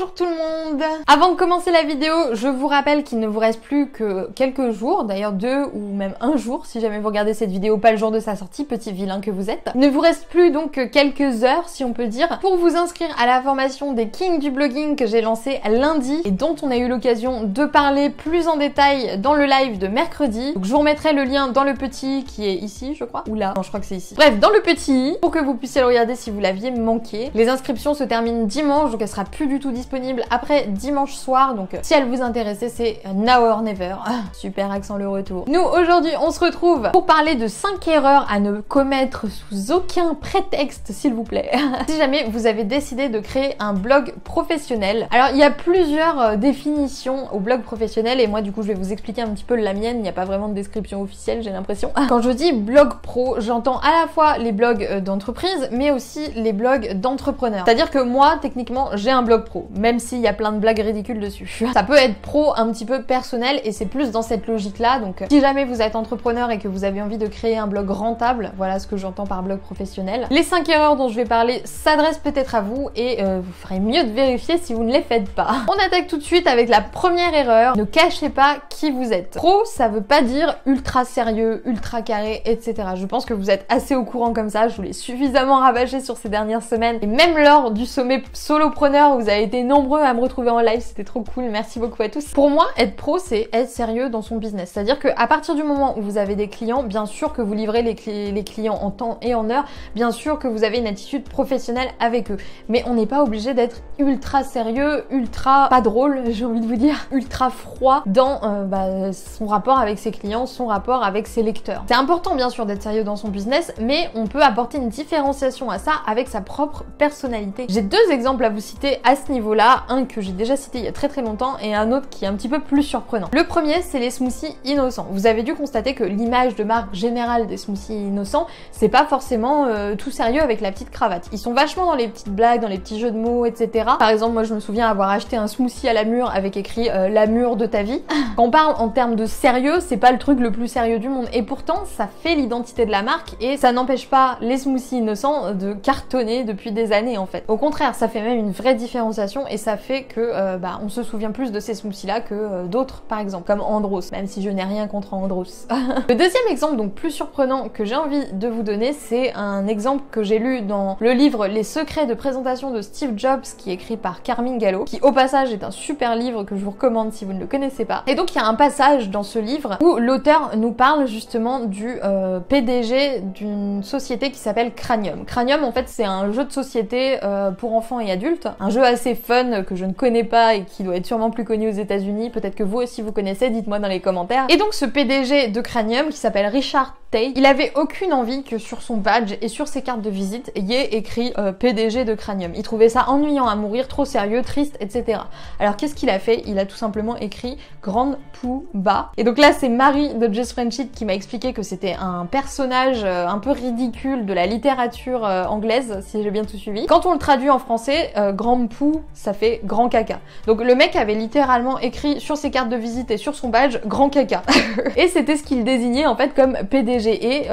Bonjour tout le monde! Avant de commencer la vidéo, je vous rappelle qu'il ne vous reste plus que quelques jours, d'ailleurs 2 ou même 1 jour si jamais vous regardez cette vidéo pas le jour de sa sortie, petit vilain que vous êtes. Il ne vous reste plus donc que quelques heures si on peut dire pour vous inscrire à la formation des Kings du blogging que j'ai lancée lundi et dont on a eu l'occasion de parler plus en détail dans le live de mercredi. Donc je vous remettrai le lien dans le petit qui est ici je crois, ou là, non je crois que c'est ici. Bref, dans le petit pour que vous puissiez le regarder si vous l'aviez manqué. Les inscriptions se terminent dimanche donc elle sera plus du tout disponible après dimanche soir, donc si elle vous intéressait c'est now or never. Super accent le retour. Nous aujourd'hui on se retrouve pour parler de 5 erreurs à ne commettre sous aucun prétexte s'il vous plaît. Si jamais vous avez décidé de créer un blog professionnel. Alors il y a plusieurs définitions au blog professionnel et moi du coup je vais vous expliquer un petit peu la mienne, il n'y a pas vraiment de description officielle j'ai l'impression. Quand je dis blog pro, j'entends à la fois les blogs d'entreprise mais aussi les blogs d'entrepreneurs. C'est-à-dire que moi techniquement j'ai un blog pro, même s'il y a plein de blagues ridicules dessus. Ça peut être pro un petit peu personnel et c'est plus dans cette logique-là. Donc si jamais vous êtes entrepreneur et que vous avez envie de créer un blog rentable, voilà ce que j'entends par blog professionnel. Les 5 erreurs dont je vais parler s'adressent peut-être à vous et vous ferez mieux de vérifier si vous ne les faites pas. On attaque tout de suite avec la première erreur. Ne cachez pas qui vous êtes. Pro, ça veut pas dire ultra sérieux, ultra carré, etc. Je pense que vous êtes assez au courant comme ça. Je vous l'ai suffisamment rabâché sur ces dernières semaines et même lors du sommet solopreneur, vous avez été nombreux à me retrouver en live, c'était trop cool, merci beaucoup à tous. Pour moi, être pro, c'est être sérieux dans son business. C'est-à-dire qu'à partir du moment où vous avez des clients, bien sûr que vous livrez les clients en temps et en heure, bien sûr que vous avez une attitude professionnelle avec eux. Mais on n'est pas obligé d'être ultra sérieux, ultra pas drôle, j'ai envie de vous dire, ultra froid dans son rapport avec ses clients, son rapport avec ses lecteurs. C'est important bien sûr d'être sérieux dans son business, mais on peut apporter une différenciation à ça avec sa propre personnalité. J'ai 2 exemples à vous citer à ce niveau-là, un que j'ai déjà cité il y a très longtemps et un autre qui est un petit peu plus surprenant. Le premier, c'est les smoothies innocents. Vous avez dû constater que l'image de marque générale des smoothies innocents, c'est pas forcément tout sérieux avec la petite cravate. Ils sont vachement dans les petites blagues, dans les petits jeux de mots, etc. Par exemple, moi je me souviens avoir acheté un smoothie à la mûre avec écrit la mûre de ta vie. Quand on parle en termes de sérieux, c'est pas le truc le plus sérieux du monde et pourtant ça fait l'identité de la marque et ça n'empêche pas les smoothies innocents de cartonner depuis des années en fait. Au contraire, ça fait même une vraie différenciation et ça fait que on se souvient plus de ces smoothies là que d'autres par exemple, comme Andros, même si je n'ai rien contre Andros. Le deuxième exemple donc plus surprenant que j'ai envie de vous donner, c'est un exemple que j'ai lu dans le livre Les secrets de présentation de Steve Jobs qui est écrit par Carmine Gallo, qui au passage est un super livre que je vous recommande si vous ne le connaissez pas. Et donc il y a un passage dans ce livre où l'auteur nous parle justement du PDG d'une société qui s'appelle Cranium. Cranium en fait c'est un jeu de société pour enfants et adultes, un jeu assez fun que je ne connais pas et qui doit être sûrement plus connu aux États-Unis, peut-être que vous aussi vous connaissez, dites-moi dans les commentaires. Et donc ce PDG de Cranium qui s'appelle Richard Tate, il avait aucune envie que sur son badge et sur ses cartes de visite il y ait écrit PDG de Cranium. Il trouvait ça ennuyant à mourir, trop sérieux, triste, etc. Alors qu'est-ce qu'il a fait? Il a tout simplement écrit Grande Pouba. Et donc là c'est Marie de Just Friendship qui m'a expliqué que c'était un personnage un peu ridicule de la littérature anglaise, si j'ai bien tout suivi. Quand on le traduit en français, Grand Pou, ça fait grand caca. Donc le mec avait littéralement écrit sur ses cartes de visite et sur son badge grand caca. Et c'était ce qu'il désignait en fait comme PDG. Et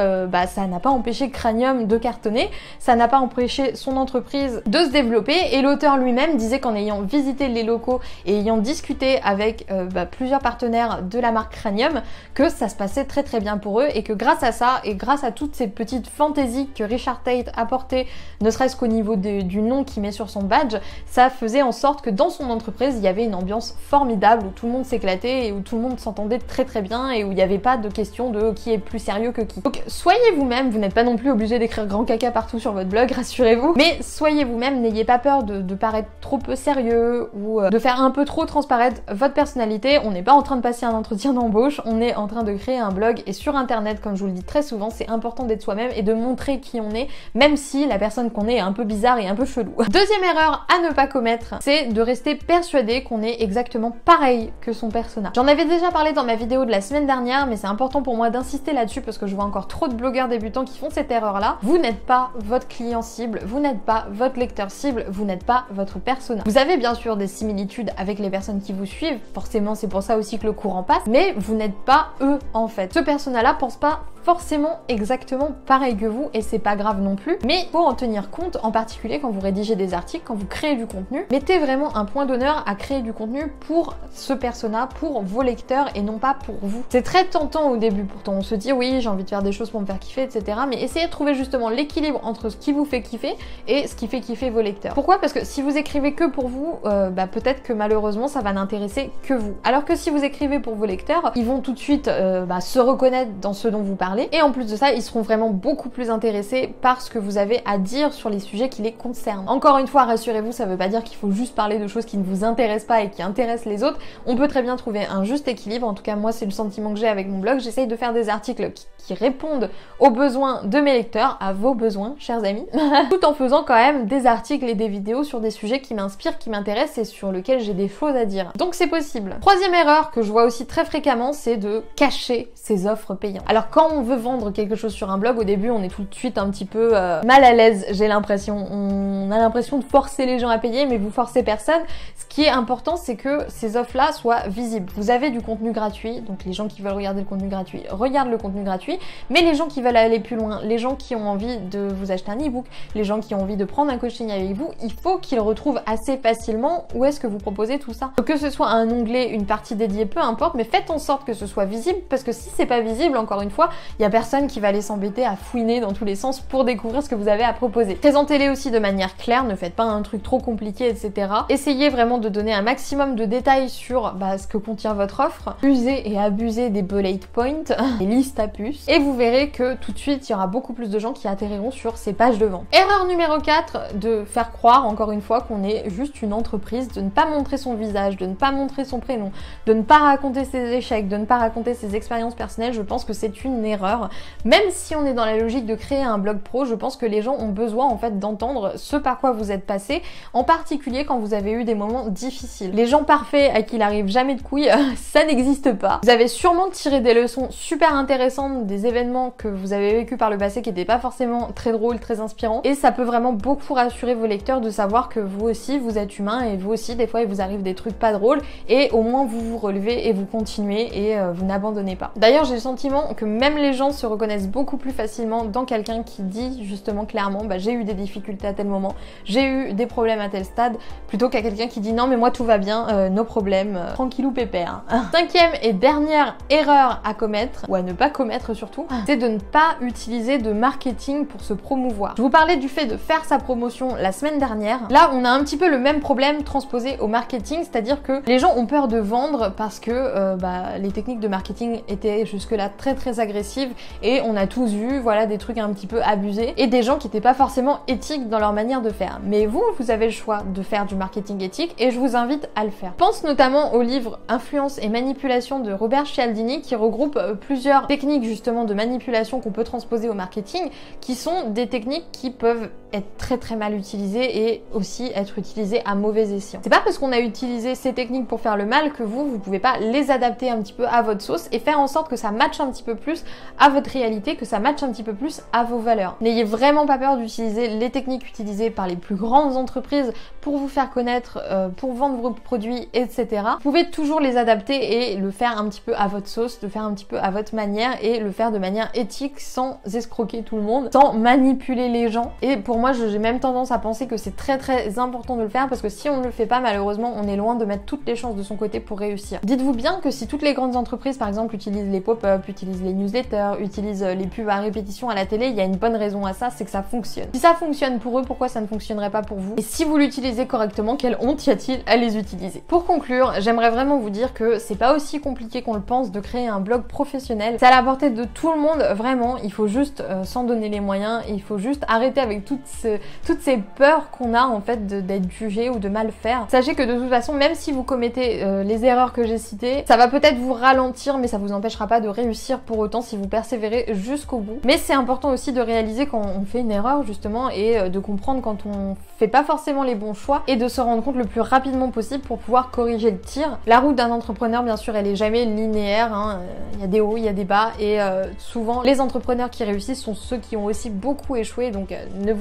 ça n'a pas empêché Cranium de cartonner, ça n'a pas empêché son entreprise de se développer et l'auteur lui-même disait qu'en ayant visité les locaux et ayant discuté avec plusieurs partenaires de la marque Cranium, que ça se passait très bien pour eux et que grâce à ça et grâce à toutes ces petites fantaisies que Richard Tate apportait, ne serait-ce qu'au niveau du nom qu'il met sur son badge, ça faisait en sorte que dans son entreprise il y avait une ambiance formidable où tout le monde s'éclatait et où tout le monde s'entendait très bien et où il n'y avait pas de question de qui est plus sérieux que qui. Donc soyez vous-même, vous n'êtes pas non plus obligé d'écrire grand caca partout sur votre blog, rassurez-vous, mais soyez vous-même, n'ayez pas peur de paraître trop peu sérieux ou de faire un peu trop transparaître votre personnalité. On n'est pas en train de passer un entretien d'embauche, on est en train de créer un blog et sur internet, comme je vous le dis très souvent, c'est important d'être soi-même et de montrer qui on est, même si la personne qu'on est un peu bizarre et un peu chelou. Deuxième erreur à ne pas commettre, c'est de rester persuadé qu'on est exactement pareil que son personnage. J'en avais déjà parlé dans ma vidéo de la semaine dernière, mais c'est important pour moi d'insister là-dessus parce que je vois encore trop de blogueurs débutants qui font cette erreur-là. Vous n'êtes pas votre client cible, vous n'êtes pas votre lecteur cible, vous n'êtes pas votre persona. Vous avez bien sûr des similitudes avec les personnes qui vous suivent, forcément c'est pour ça aussi que le courant passe, mais vous n'êtes pas eux en fait. Ce persona-là pense pas forcément exactement pareil que vous et c'est pas grave non plus, mais il faut en tenir compte, en particulier quand vous rédigez des articles, quand vous créez du contenu. Mettez vraiment un point d'honneur à créer du contenu pour ce persona, pour vos lecteurs et non pas pour vous. C'est très tentant au début pourtant, on se dit oui j'ai envie de faire des choses pour me faire kiffer etc, mais essayez de trouver justement l'équilibre entre ce qui vous fait kiffer et ce qui fait kiffer vos lecteurs. Pourquoi? Parce que si vous écrivez que pour vous, peut-être que malheureusement ça va n'intéresser que vous. Alors que si vous écrivez pour vos lecteurs, ils vont tout de suite se reconnaître dans ce dont vous parlez et en plus de ça ils seront vraiment beaucoup plus intéressés par ce que vous avez à dire sur les sujets qui les concernent. Encore une fois, rassurez-vous, ça veut pas dire qu'il faut juste parler de choses qui ne vous intéressent pas et qui intéressent les autres. On peut très bien trouver un juste équilibre. En tout cas moi c'est le sentiment que j'ai avec mon blog. J'essaye de faire des articles qui répondent aux besoins de mes lecteurs, à vos besoins chers amis, tout en faisant quand même des articles et des vidéos sur des sujets qui m'inspirent, qui m'intéressent et sur lesquels j'ai des choses à dire. Donc c'est possible. Troisième erreur que je vois aussi très fréquemment, c'est de cacher ses offres payantes. Alors quand on veut vendre quelque chose sur un blog, au début on est tout de suite un petit peu mal à l'aise, j'ai l'impression. On a l'impression de forcer les gens à payer, mais vous forcez personne. Ce qui est important, c'est que ces offres-là soient visibles. Vous avez du contenu gratuit, donc les gens qui veulent regarder le contenu gratuit, regardent le contenu gratuit, mais les gens qui veulent aller plus loin, les gens qui ont envie de vous acheter un e-book, les gens qui ont envie de prendre un coaching avec vous, il faut qu'ils retrouvent assez facilement où est-ce que vous proposez tout ça. Que ce soit un onglet, une partie dédiée, peu importe, mais faites en sorte que ce soit visible, parce que si c'est pas visible, encore une fois, il y a personne qui va aller s'embêter à fouiner dans tous les sens pour découvrir ce que vous avez à proposer. Présentez-les aussi de manière claire, ne faites pas un truc trop compliqué, etc. Essayez vraiment de donner un maximum de détails sur ce que contient votre offre. Usez et abusez des bullet points, des listes à puces, et vous verrez que tout de suite, il y aura beaucoup plus de gens qui atterriront sur ces pages de vente. Erreur numéro 4, de faire croire, encore une fois, qu'on est juste une entreprise, de ne pas montrer son visage, de ne pas montrer son prénom, de ne pas raconter ses échecs, de ne pas raconter ses expériences personnelles. Je pense que c'est une erreur. Même si on est dans la logique de créer un blog pro, je pense que les gens ont besoin en fait d'entendre ce par quoi vous êtes passé, en particulier quand vous avez eu des moments difficiles. Les gens parfaits à qui il arrive jamais de couilles, ça n'existe pas. Vous avez sûrement tiré des leçons super intéressantes des événements que vous avez vécu par le passé qui n'étaient pas forcément très drôles, très inspirants, et ça peut vraiment beaucoup rassurer vos lecteurs de savoir que vous aussi vous êtes humain et vous aussi des fois il vous arrive des trucs pas drôles et au moins vous vous relevez et vous continuez et vous n'abandonnez pas. D'ailleurs j'ai le sentiment que même les gens se reconnaissent beaucoup plus facilement dans quelqu'un qui dit justement clairement j'ai eu des difficultés à tel moment, j'ai eu des problèmes à tel stade, plutôt qu'à quelqu'un qui dit non mais moi tout va bien, nos problèmes, tranquillou pépère. Cinquième et dernière erreur à commettre, ou à ne pas commettre surtout, c'est de ne pas utiliser de marketing pour se promouvoir. Je vous parlais du fait de faire sa promotion la semaine dernière. Là on a un petit peu le même problème transposé au marketing, c'est-à-dire que les gens ont peur de vendre parce que les techniques de marketing étaient jusque-là très agressives et on a tous vu des trucs un petit peu abusés et des gens qui n'étaient pas forcément éthiques dans leur manière de faire. Mais vous avez le choix de faire du marketing éthique et je vous invite à le faire. Je pense notamment au livre Influence et manipulation de Robert Cialdini qui regroupe plusieurs techniques justement de manipulation qu'on peut transposer au marketing, qui sont des techniques qui peuvent être très mal utilisées et aussi être utilisées à mauvais escient. C'est pas parce qu'on a utilisé ces techniques pour faire le mal que vous pouvez pas les adapter un petit peu à votre sauce et faire en sorte que ça matche un petit peu plus à votre réalité, que ça matche un petit peu plus à vos valeurs. N'ayez vraiment pas peur d'utiliser les techniques utilisées par les plus grandes entreprises pour vous faire connaître, pour vendre vos produits, etc. Vous pouvez toujours les adapter et le faire un petit peu à votre sauce, le faire un petit peu à votre manière et le faire de manière éthique sans escroquer tout le monde, sans manipuler les gens. Et pour moi, j'ai même tendance à penser que c'est très important de le faire parce que si on ne le fait pas, malheureusement, on est loin de mettre toutes les chances de son côté pour réussir. Dites-vous bien que si toutes les grandes entreprises, par exemple, utilisent les pop-up, utilisent les newsletters, utilisent les pubs à répétition à la télé, il y a une bonne raison à ça, c'est que ça fonctionne. Si ça fonctionne pour eux, pourquoi ça ne fonctionnerait pas pour vous? Et si vous l'utilisez correctement, quelle honte y a-t-il à les utiliser? Pour conclure, j'aimerais vraiment vous dire que c'est pas aussi compliqué qu'on le pense de créer un blog professionnel. C'est à la portée de tout le monde, vraiment. Il faut juste s'en donner les moyens, il faut juste arrêter avec toutes ces peurs qu'on a en fait d'être jugé ou de mal faire. Sachez que de toute façon, même si vous commettez les erreurs que j'ai citées, ça va peut-être vous ralentir, mais ça vous empêchera pas de réussir pour autant si vous persévérez jusqu'au bout. Mais c'est important aussi de réaliser quand on fait une erreur justement et de comprendre quand on fait pas forcément les bons choix et de se rendre compte le plus rapidement possible pour pouvoir corriger le tir. La route d'un entrepreneur, bien sûr, elle est jamais linéaire, hein. Il y a des hauts, il y a des bas et souvent les entrepreneurs qui réussissent sont ceux qui ont aussi beaucoup échoué, donc ne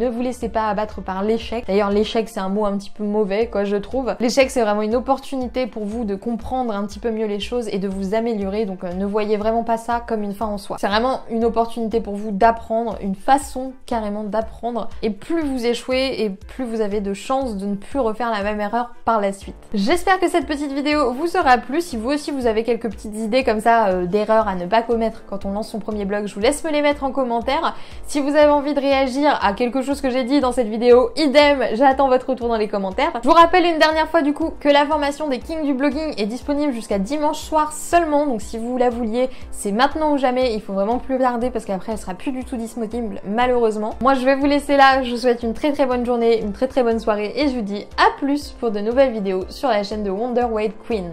vous laissez pas abattre par l'échec. D'ailleurs l'échec c'est un mot un petit peu mauvais quoi, je trouve. L'échec c'est vraiment une opportunité pour vous de comprendre un petit peu mieux les choses et de vous améliorer, donc ne voyez vraiment pas ça comme une fin en soi. C'est vraiment une opportunité pour vous d'apprendre, une façon carrément d'apprendre, et plus vous échouez et plus vous avez de chances de ne plus refaire la même erreur par la suite. J'espère que cette petite vidéo vous sera plu. Si vous aussi vous avez quelques petites idées comme ça d'erreurs à ne pas commettre quand on lance son premier blog, je vous laisse me les mettre en commentaire. Si vous avez envie de réagir à quelque chose que j'ai dit dans cette vidéo, idem, j'attends votre retour dans les commentaires. Je vous rappelle une dernière fois du coup que la formation des kings du blogging est disponible jusqu'à dimanche soir seulement, donc si vous la vouliez, c'est maintenant ou jamais, il faut vraiment plus tarder parce qu'après elle sera plus du tout disponible malheureusement. Moi je vais vous laisser là, je vous souhaite une très bonne journée, une très bonne soirée et je vous dis à plus pour de nouvelles vidéos sur la chaîne de Wonder Weight Queen.